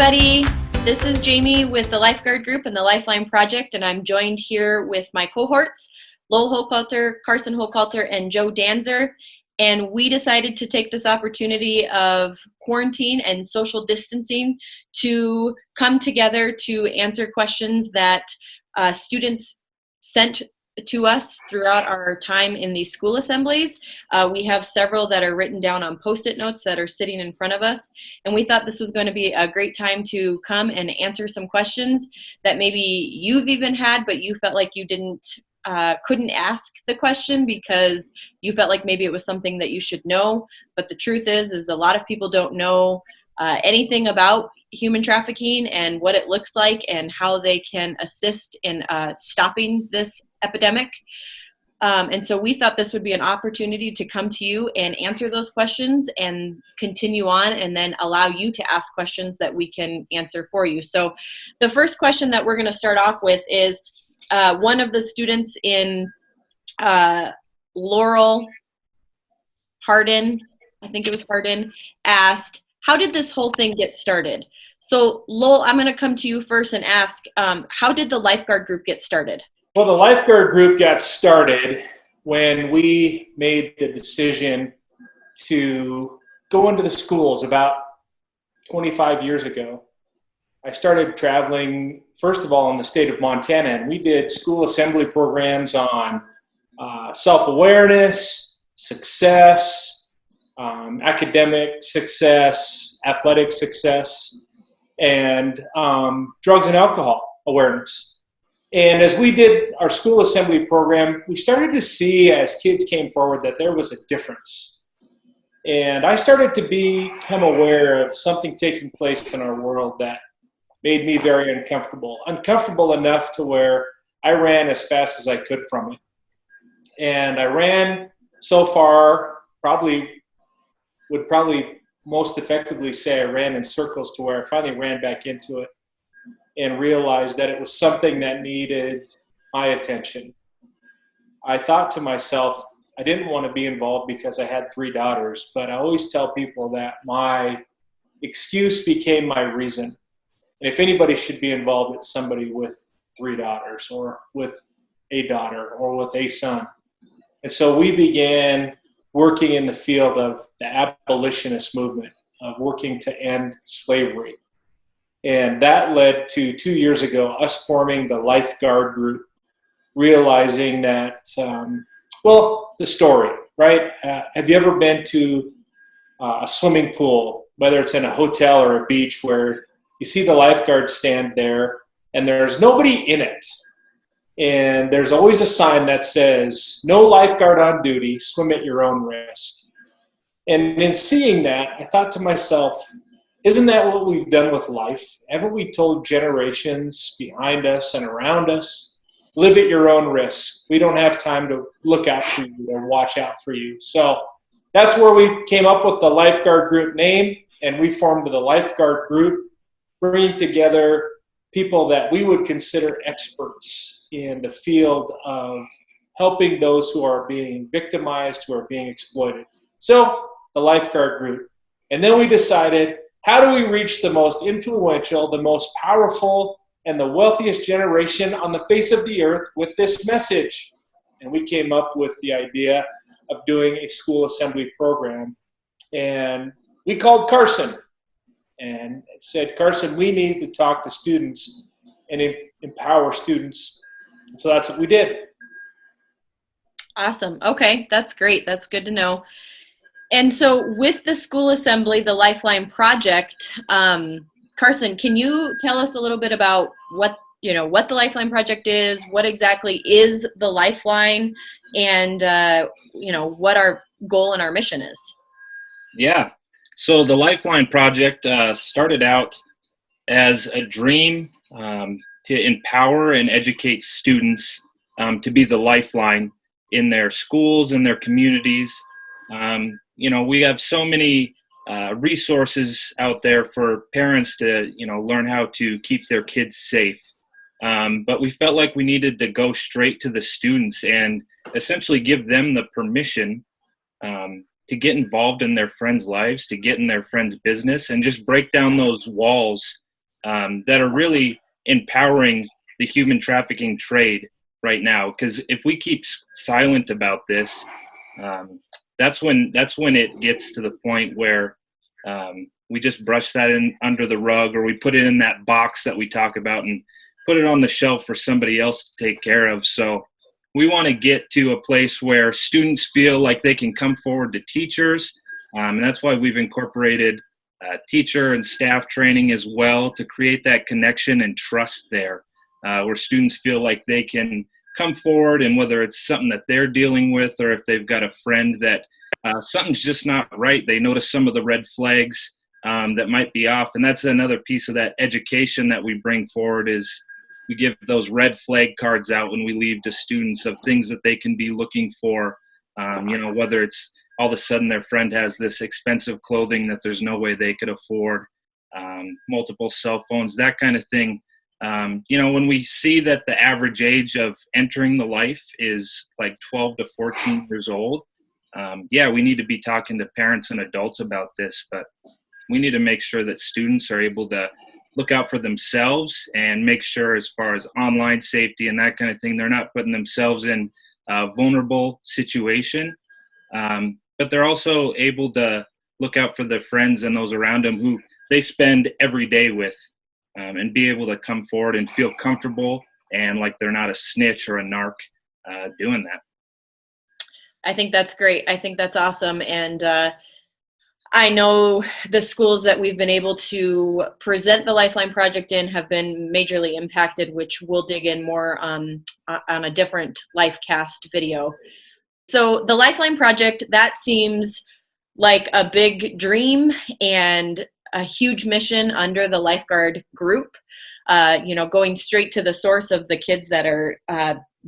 everybody. This is Jamie with the LifeGuard Group and the LifeLine Project, and I'm joined here with my cohorts, Lowell Hochhalter, Carson Hochhalter, and Joe Danzer. And we decided to take this opportunity of quarantine and social distancing to come together to answer questions that students sent to us throughout our time in these school assemblies. We have several that are written down on Post-it notes that are sitting in front of us. And we thought this was going to be a great time to come and answer some questions that maybe you've even had, but you felt like you couldn't ask the question because you felt like maybe it was something that you should know. But the truth is a lot of people don't know anything about human trafficking and what it looks like and how they can assist in stopping this epidemic. And so we thought this would be an opportunity to come to you and answer those questions and continue on and then allow you to ask questions that we can answer for you. So the first question that we're going to start off with is one of the students in Laurel Hardin, I think it was Hardin, asked, how did this whole thing get started? So Lowell, I'm going to come to you first and ask, how did the LifeGuard Group get started? Well, the LifeGuard Group got started when we made the decision to go into the schools about 25 years ago. I started traveling, first of all, in the state of Montana, and we did school assembly programs on self-awareness, success, academic success, athletic success, and drugs and alcohol awareness. And as we did our school assembly program, we started to see as kids came forward that there was a difference. And I started to become aware of something taking place in our world that made me very uncomfortable enough to where I ran as fast as I could from it. And I ran so far, would probably most effectively say I ran in circles to where I finally ran back into it and realized that it was something that needed my attention. I thought to myself, I didn't want to be involved because I had 3 daughters, but I always tell people that my excuse became my reason. And if anybody should be involved, it's somebody with 3 daughters or with a daughter or with a son. And so we began working in the field of the abolitionist movement, of working to end slavery. And that led to 2 years ago, us forming the LifeGuard Group, realizing that, the story, right? Have you ever been to a swimming pool, whether it's in a hotel or a beach, where you see the lifeguard stand there and there's nobody in it? And there's always a sign that says, no lifeguard on duty, swim at your own risk. And in seeing that, I thought to myself, isn't that what we've done with life? Haven't we told generations behind us and around us, live at your own risk? We don't have time to look out for you or watch out for you. So that's where we came up with the LifeGuard Group name, and we formed the LifeGuard Group, bringing together people that we would consider experts in the field of helping those who are being victimized, who are being exploited. So the LifeGuard Group. And then we decided, how do we reach the most influential, the most powerful, and the wealthiest generation on the face of the earth with this message? And we came up with the idea of doing a school assembly program. And we called Carson and said, Carson, we need to talk to students and empower students. So that's what we did. Awesome. Okay, that's great. That's good to know. And so with the school assembly, the LifeLine Project, Carson, can you tell us a little bit about what the LifeLine Project is, what exactly is the Lifeline, and what our goal and our mission is? Yeah. So the LifeLine Project started out as a dream to empower and educate students to be the lifeline in their schools and their communities. We have so many resources out there for parents to, learn how to keep their kids safe. But we felt like we needed to go straight to the students and essentially give them the permission to get involved in their friends' lives, to get in their friends' business, and just break down those walls that are really empowering the human trafficking trade right now. Because if we keep silent about this, that's when it gets to the point where we just brush that in under the rug, or we put it in that box that we talk about and put it on the shelf for somebody else to take care of. So we want to get to a place where students feel like they can come forward to teachers, and that's why we've incorporated teacher and staff training as well, to create that connection and trust there, where students feel like they can come forward, and whether it's something that they're dealing with, or if they've got a friend that something's just not right, they notice some of the red flags that might be off. And that's another piece of that education that we bring forward, is we give those red flag cards out when we leave to students of things that they can be looking for, whether it's all of a sudden their friend has this expensive clothing that there's no way they could afford, multiple cell phones, that kind of thing. When we see that the average age of entering the life is like 12 to 14 years old, we need to be talking to parents and adults about this, but we need to make sure that students are able to look out for themselves and make sure, as far as online safety and that kind of thing, they're not putting themselves in a vulnerable situation, but they're also able to look out for their friends and those around them who they spend every day with, and be able to come forward and feel comfortable and like they're not a snitch or a narc doing that. I think that's great. I think that's awesome. And I know the schools that we've been able to present the LifeLine Project in have been majorly impacted, which we'll dig in more on a different LifeCast video. So the LifeLine Project, that seems like a big dream and a huge mission under the LifeGuard Group, going straight to the source of the kids that are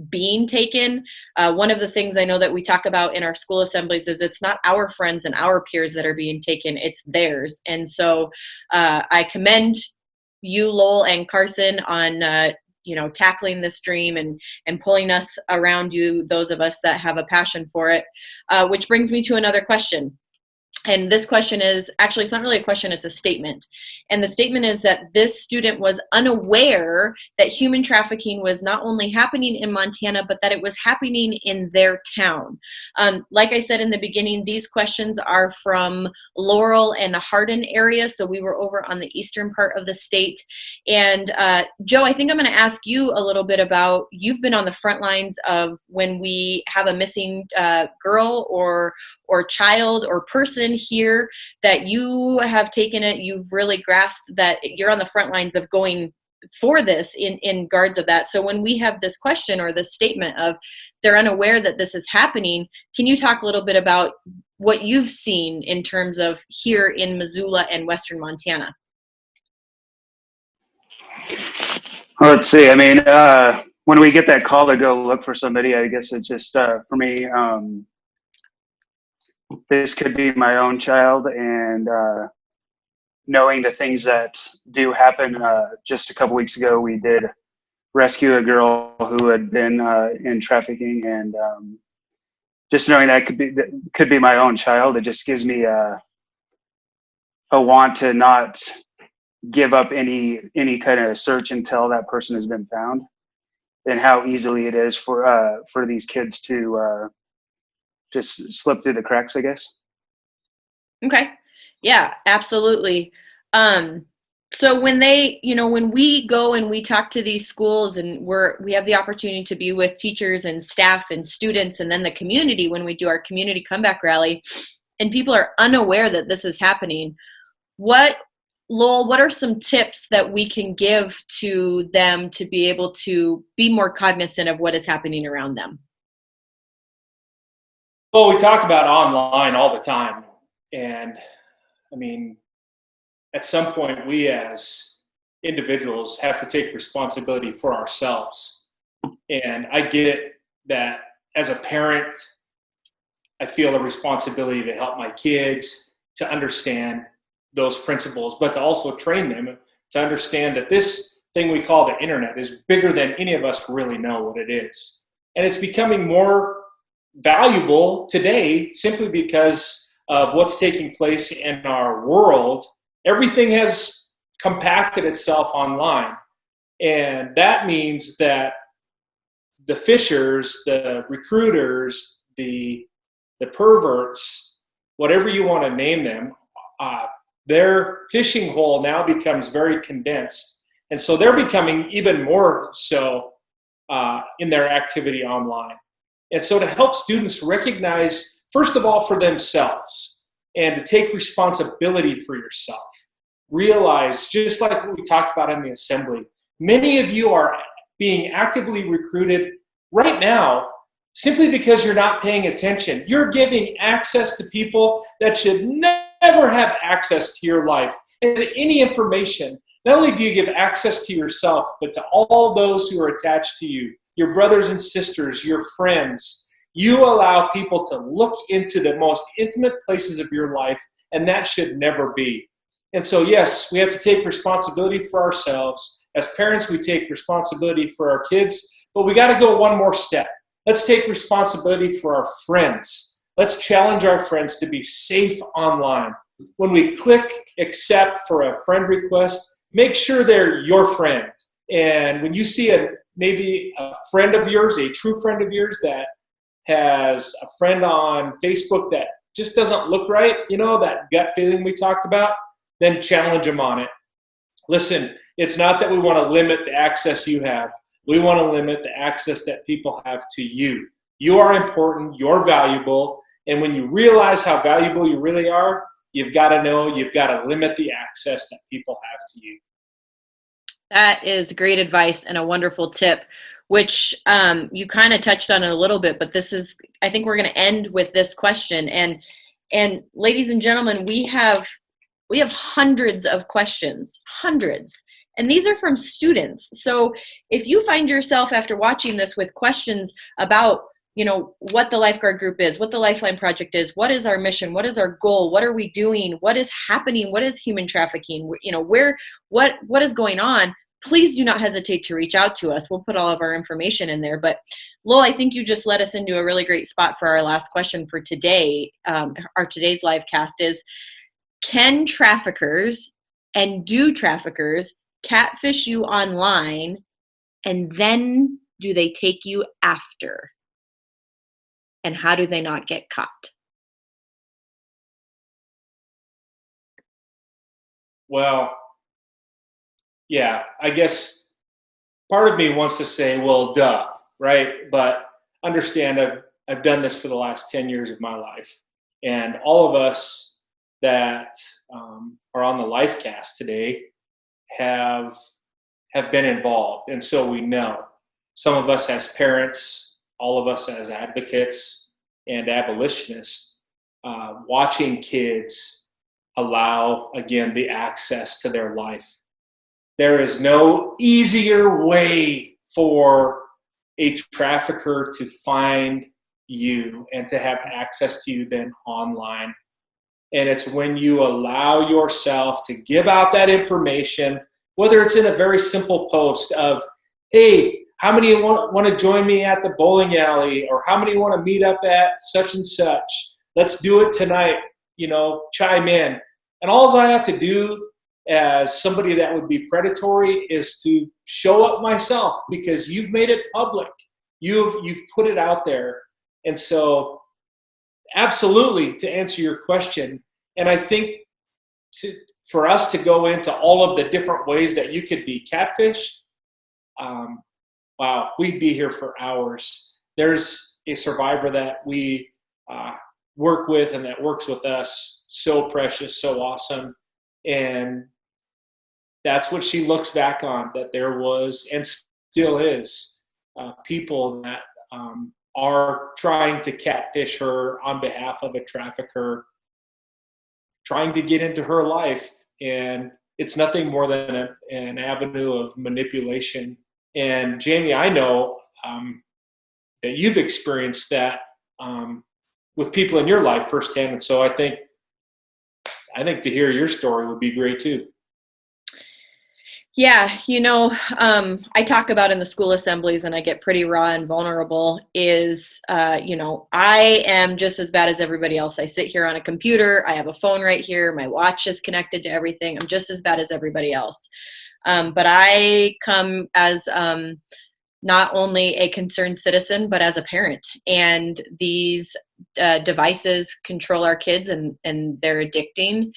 being taken. One of the things I know that we talk about in our school assemblies is it's not our friends and our peers that are being taken, it's theirs. And so I commend you, Lowell and Carson, on tackling this dream and pulling us around you, those of us that have a passion for it, which brings me to another question. And this question is, actually, it's not really a question, it's a statement. And the statement is that this student was unaware that human trafficking was not only happening in Montana, but that it was happening in their town. Like I said in the beginning, these questions are from Laurel and Hardin area. So we were over on the eastern part of the state. And Joe, I think I'm going to ask you a little bit about, you've been on the front lines of when we have a missing girl or child or person here, that you have taken it, you've really grasped that you're on the front lines of going for this in guards of that. So when we have this question or this statement of they're unaware that this is happening, can you talk a little bit about what you've seen in terms of here in Missoula and Western Montana? Well, let's see. I mean, when we get that call to go look for somebody, I guess it's just, for me, this could be my own child, and knowing the things that do happen. Just a couple weeks ago, we did rescue a girl who had been in trafficking, and just knowing that could be my own child, it just gives me a want to not give up any kind of search until that person has been found, and how easily it is for these kids to just slip through the cracks, I guess. Okay. Yeah, absolutely. So when when we go and we talk to these schools, and we have the opportunity to be with teachers and staff and students, and then the community when we do our community comeback rally, and people are unaware that this is happening, Lowell, what are some tips that we can give to them to be able to be more cognizant of what is happening around them? Well, we talk about online all the time. And I mean, at some point, we as individuals have to take responsibility for ourselves. And I get that as a parent, I feel a responsibility to help my kids to understand those principles, but to also train them to understand that this thing we call the internet is bigger than any of us really know what it is. And it's becoming more valuable today simply because of what's taking place in our world. Everything has compacted itself online. And that means that the fishers, the recruiters, the perverts, whatever you want to name them, their fishing hole now becomes very condensed. And so they're becoming even more so in their activity online. And so to help students recognize, first of all, for themselves, and to take responsibility for yourself. Realize, just like what we talked about in the assembly, many of you are being actively recruited right now simply because you're not paying attention. You're giving access to people that should never have access to your life and to any information. Not only do you give access to yourself, but to all those who are attached to you, your brothers and sisters, your friends. You allow people to look into the most intimate places of your life, and that should never be. And so, yes, we have to take responsibility for ourselves. As parents, we take responsibility for our kids, but we got to go one more step. Let's take responsibility for our friends. Let's challenge our friends to be safe online. When we click accept for a friend request, make sure they're your friend. And when you see maybe a friend of yours, a true friend of yours that has a friend on Facebook that just doesn't look right, that gut feeling we talked about, then challenge them on it. Listen, it's not that we want to limit the access you have. We want to limit the access that people have to you. You are important, you're valuable, and when you realize how valuable you really are, you've got to know you've got to limit the access that people have to you. That is great advice and a wonderful tip, which you kind of touched on it a little bit, but I think we're going to end with this question. And ladies and gentlemen, we have hundreds of questions, hundreds. And these are from students. So if you find yourself after watching this with questions about, what the LifeGuard Group is, what the LifeLine Project is, what is our mission, what is our goal, what are we doing, what is happening, what is human trafficking, what is going on, please do not hesitate to reach out to us. We'll put all of our information in there. But Lowell, I think you just led us into a really great spot for our last question for today. Our today's LifeCast is, can traffickers and do traffickers catfish you online, and then do they take you after? And how do they not get caught? Well, yeah, I guess part of me wants to say, well, duh, right? But understand I've done this for the last 10 years of my life. And all of us that are on the LifeCast today have been involved. And so we know. Some of us as parents, all of us as advocates and abolitionists, watching kids allow, again, the access to their life. There is no easier way for a trafficker to find you and to have access to you than online. And it's when you allow yourself to give out that information, whether it's in a very simple post of, hey, how many want to join me at the bowling alley? Or how many want to meet up at such and such? Let's do it tonight, chime in. And all I have to do as somebody that would be predatory is to show up myself, because you've made it public. You've put it out there. And so absolutely, to answer your question, and I think for us to go into all of the different ways that you could be catfished, wow, we'd be here for hours. There's a survivor that we work with and that works with us, so precious, so awesome. And that's what she looks back on, that there was and still is people that are trying to catfish her on behalf of a trafficker, trying to get into her life. And it's nothing more than an avenue of manipulation. And Jamie, I know that you've experienced that with people in your life firsthand. And so I think to hear your story would be great too. Yeah, I talk about in the school assemblies, and I get pretty raw and vulnerable, is, I am just as bad as everybody else. I sit here on a computer. I have a phone right here. My watch is connected to everything. I'm just as bad as everybody else. But I come as not only a concerned citizen, but as a parent. And these devices control our kids, and they're addicting.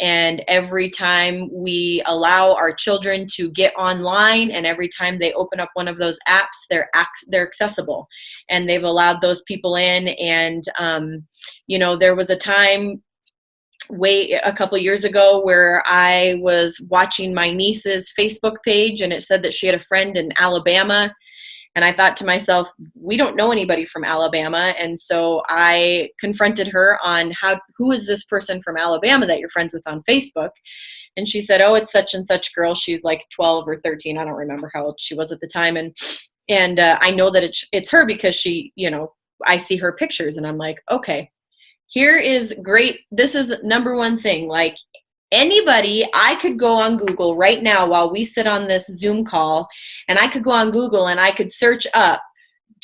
And every time we allow our children to get online, and every time they open up one of those apps, they're accessible, and they've allowed those people in. And there was a time a couple years ago where I was watching my niece's Facebook page, and it said that she had a friend in Alabama. And I thought to myself, we don't know anybody from Alabama. And so I confronted her on who is this person from Alabama that you're friends with on Facebook? And she said, oh, it's such and such girl. She's like 12 or 13. I don't remember how old she was at the time. And I know that it's her because she, I see her pictures, and I'm like, okay, here is great. This is number one thing. Like, anybody, I could go on Google right now while we sit on this Zoom call, and I could go on Google and I could search up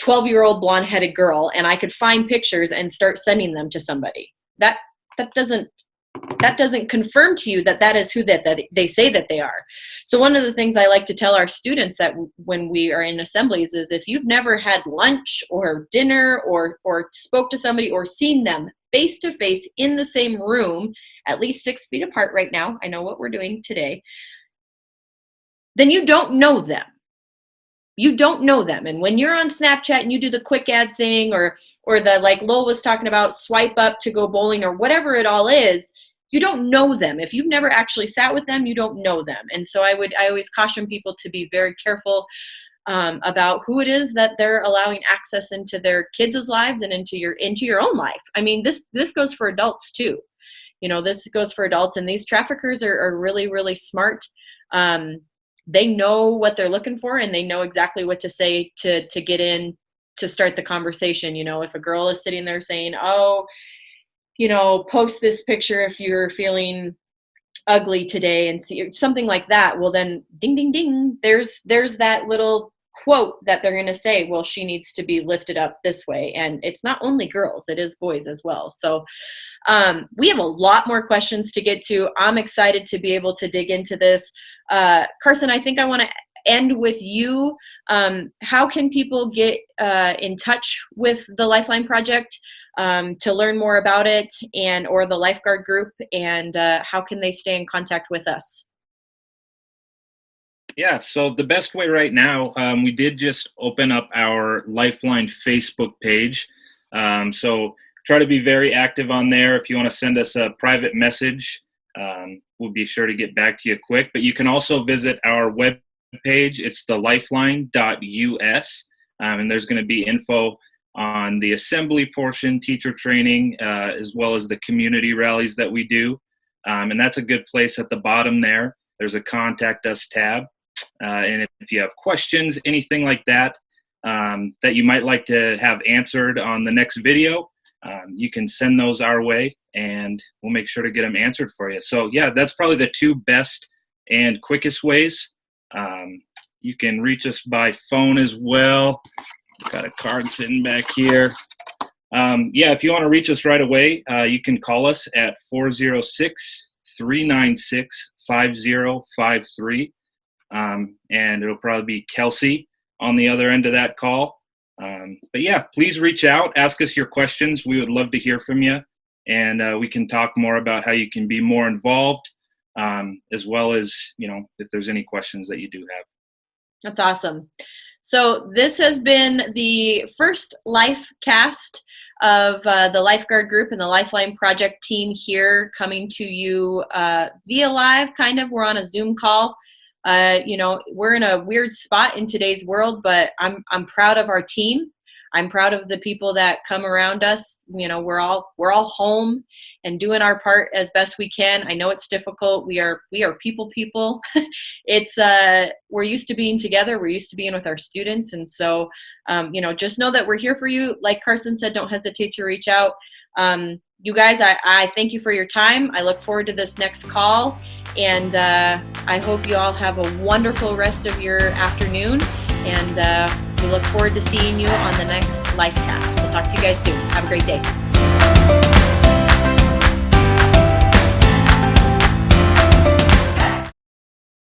12-year-old blonde-headed girl, and I could find pictures and start sending them to somebody. That doesn't confirm to you that is who that they say that they are. So one of the things I like to tell our students that when we are in assemblies is, if you've never had lunch or dinner or spoke to somebody or seen them face to face in the same room, at least 6 feet apart right now, I know what we're doing today, then you don't know them. You don't know them. And when you're on Snapchat and you do the quick ad thing, or the, like Lowell was talking about, swipe up to go bowling, or whatever it all is, you don't know them. If you've never actually sat with them, you don't know them. And so I always caution people to be very careful about who it is that they're allowing access into their kids' lives and into your own life. I mean, this goes for adults too. This goes for adults, and these traffickers are really, really smart. They know what they're looking for, and they know exactly what to say to get in, to start the conversation. If a girl is sitting there saying, oh, post this picture if you're feeling ugly today, and see something like that, well, then ding, ding, ding, there's that little quote that they're going to say, well, she needs to be lifted up this way. And it's not only girls, it is boys as well. So we have a lot more questions to get to. I'm excited to be able to dig into this. Carson, I think I want to end with you. How can people get in touch with the LifeLine Project to learn more about it, or the LifeGuard Group, and how can they stay in contact with us? Yeah, so the best way right now, we did just open up our LifeLine Facebook page. So try to be very active on there. If you want to send us a private message, we'll be sure to get back to you quick. But you can also visit our web page. It's the lifeline.us, and there's going to be info on the assembly portion, teacher training, as well as the community rallies that we do. And that's a good place at the bottom there. There's a Contact Us tab. And if you have questions, anything like that, that you might like to have answered on the next video, you can send those our way, and we'll make sure to get them answered for you. So yeah, that's probably the two best and quickest ways. You can reach us by phone as well. Got a card sitting back here. Yeah, if you want to reach us right away, you can call us at 406-396-5053. And it'll probably be Kelsey on the other end of that call. But yeah, please reach out, ask us your questions. We would love to hear from you, and we can talk more about how you can be more involved, as well as, if there's any questions that you do have. That's awesome. So this has been the first LifeCast of the LifeGuard Group and the LifeLine Project team here, coming to you via live, kind of. We're on a Zoom call. We're in a weird spot in today's world, but I'm proud of our team. I'm proud of the people that come around us. We're all home and doing our part as best we can. I know it's difficult. We are people. It's we're used to being together. We're used to being with our students, and so just know that we're here for you. Like Carson said, don't hesitate to reach out. you guys, I thank you for your time. I look forward to this next call, and I hope you all have a wonderful rest of your afternoon, and we look forward to seeing you on the next LifeCast. We'll talk to you guys soon. Have a great day.